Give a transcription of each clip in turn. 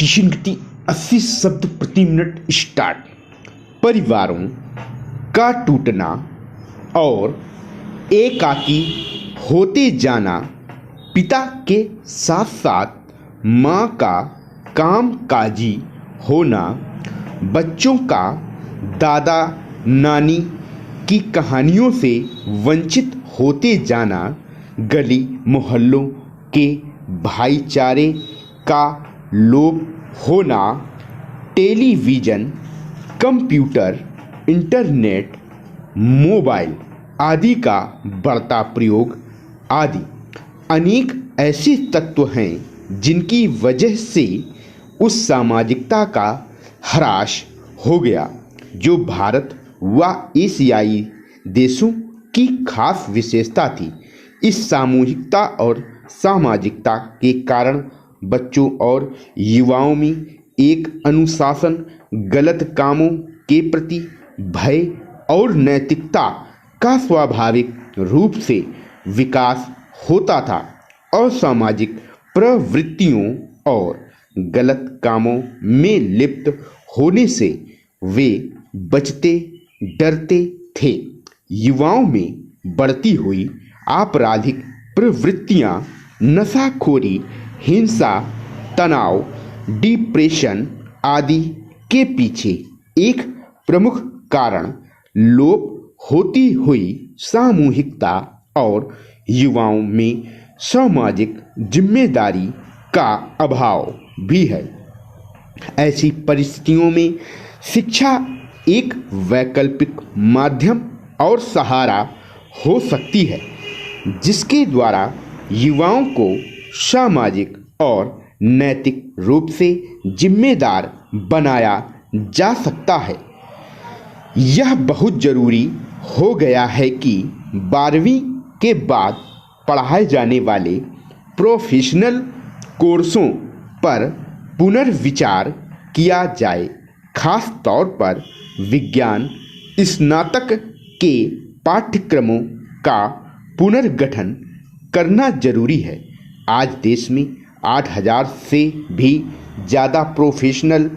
Dictation गति 80 शब्द प्रति मिनट स्टार्ट। परिवारों का टूटना और एकाकी होते जाना, पिता के साथ साथ माँ का कामकाजी होना, बच्चों का दादा नानी की कहानियों से वंचित होते जाना, गली मोहल्लों के भाईचारे का लोप होना, टेलीविज़न, कंप्यूटर, इंटरनेट, मोबाइल आदि का बढ़ता प्रयोग आदि अनेक ऐसे तत्व हैं जिनकी वजह से उस सामाजिकता का ह्रास हो गया जो भारत व एशियाई देशों की खास विशेषता थी। इस सामूहिकता और सामाजिकता के कारण बच्चों और युवाओं में एक अनुशासन, गलत कामों के प्रति भय और नैतिकता का स्वाभाविक रूप से विकास होता था। असामाजिक प्रवृत्तियों और गलत कामों में लिप्त होने से वे बचते डरते थे। युवाओं में बढ़ती हुई आपराधिक प्रवृत्तियां, नशाखोरी, हिंसा, तनाव, डिप्रेशन आदि के पीछे एक प्रमुख कारण लोप होती हुई सामूहिकता और युवाओं में सामाजिक जिम्मेदारी का अभाव भी है। ऐसी परिस्थितियों में शिक्षा एक वैकल्पिक माध्यम और सहारा हो सकती है जिसके द्वारा युवाओं को सामाजिक और नैतिक रूप से जिम्मेदार बनाया जा सकता है। यह बहुत ज़रूरी हो गया है कि 12वीं के बाद पढ़ाए जाने वाले प्रोफेशनल कोर्सों पर पुनर्विचार किया जाए। खास तौर पर विज्ञान स्नातक के पाठ्यक्रमों का पुनर्गठन करना जरूरी है। आज देश में 8000 से भी ज़्यादा प्रोफेशनल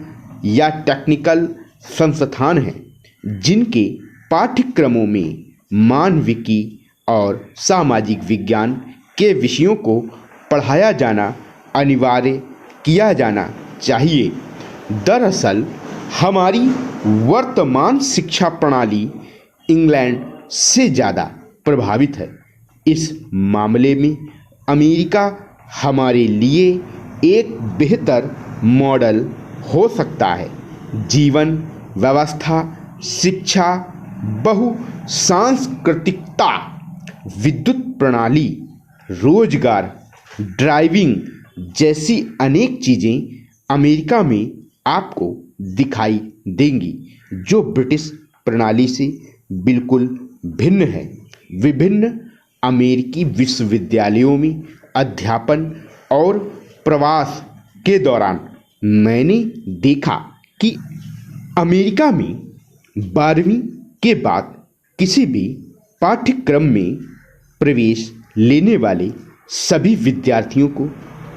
या टेक्निकल संस्थान हैं जिनके पाठ्यक्रमों में मानविकी और सामाजिक विज्ञान के विषयों को पढ़ाया जाना अनिवार्य किया जाना चाहिए। दरअसल हमारी वर्तमान शिक्षा प्रणाली इंग्लैंड से ज़्यादा प्रभावित है। इस मामले में अमेरिका हमारे लिए एक बेहतर मॉडल हो सकता है। जीवन व्यवस्था, शिक्षा, बहुसांस्कृतिकता, विद्युत प्रणाली, रोजगार, ड्राइविंग जैसी अनेक चीज़ें अमेरिका में आपको दिखाई देंगी जो ब्रिटिश प्रणाली से बिल्कुल भिन्न है। विभिन्न अमेरिकी विश्वविद्यालयों में अध्यापन और प्रवास के दौरान मैंने देखा कि अमेरिका में 12वीं के बाद किसी भी पाठ्यक्रम में प्रवेश लेने वाले सभी विद्यार्थियों को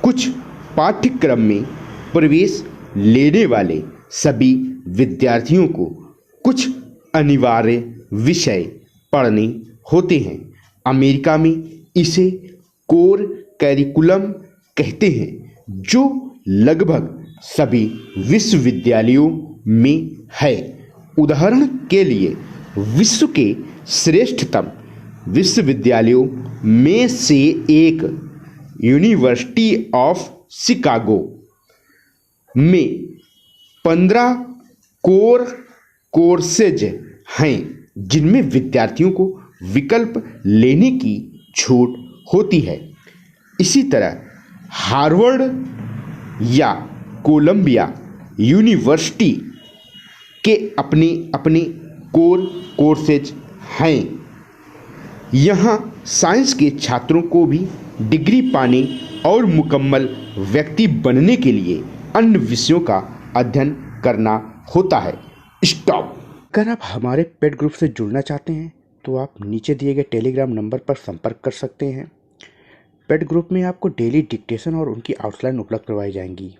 कुछ पाठ्यक्रम में प्रवेश लेने वाले सभी विद्यार्थियों को कुछ अनिवार्य विषय पढ़ने होते हैं। अमेरिका में इसे कोर करिकुलम कहते हैं जो लगभग सभी विश्वविद्यालयों में है। उदाहरण के लिए विश्व के श्रेष्ठतम विश्वविद्यालयों में से एक यूनिवर्सिटी ऑफ शिकागो में 15 कोर कोर्सेज हैं जिनमें विद्यार्थियों को विकल्प लेने की छूट होती है। इसी तरह हार्वर्ड या कोलंबिया यूनिवर्सिटी के अपने अपने कोर कोर्सेज हैं। यहाँ साइंस के छात्रों को भी डिग्री पाने और मुकम्मल व्यक्ति बनने के लिए अन्य विषयों का अध्ययन करना होता है। स्टॉप। अगर आप हमारे पेड ग्रुप से जुड़ना चाहते हैं तो आप नीचे दिए गए टेलीग्राम नंबर पर संपर्क कर सकते हैं। पेड ग्रुप में आपको डेली डिक्टेशन और उनकी आउटलाइन उपलब्ध करवाई जाएंगी।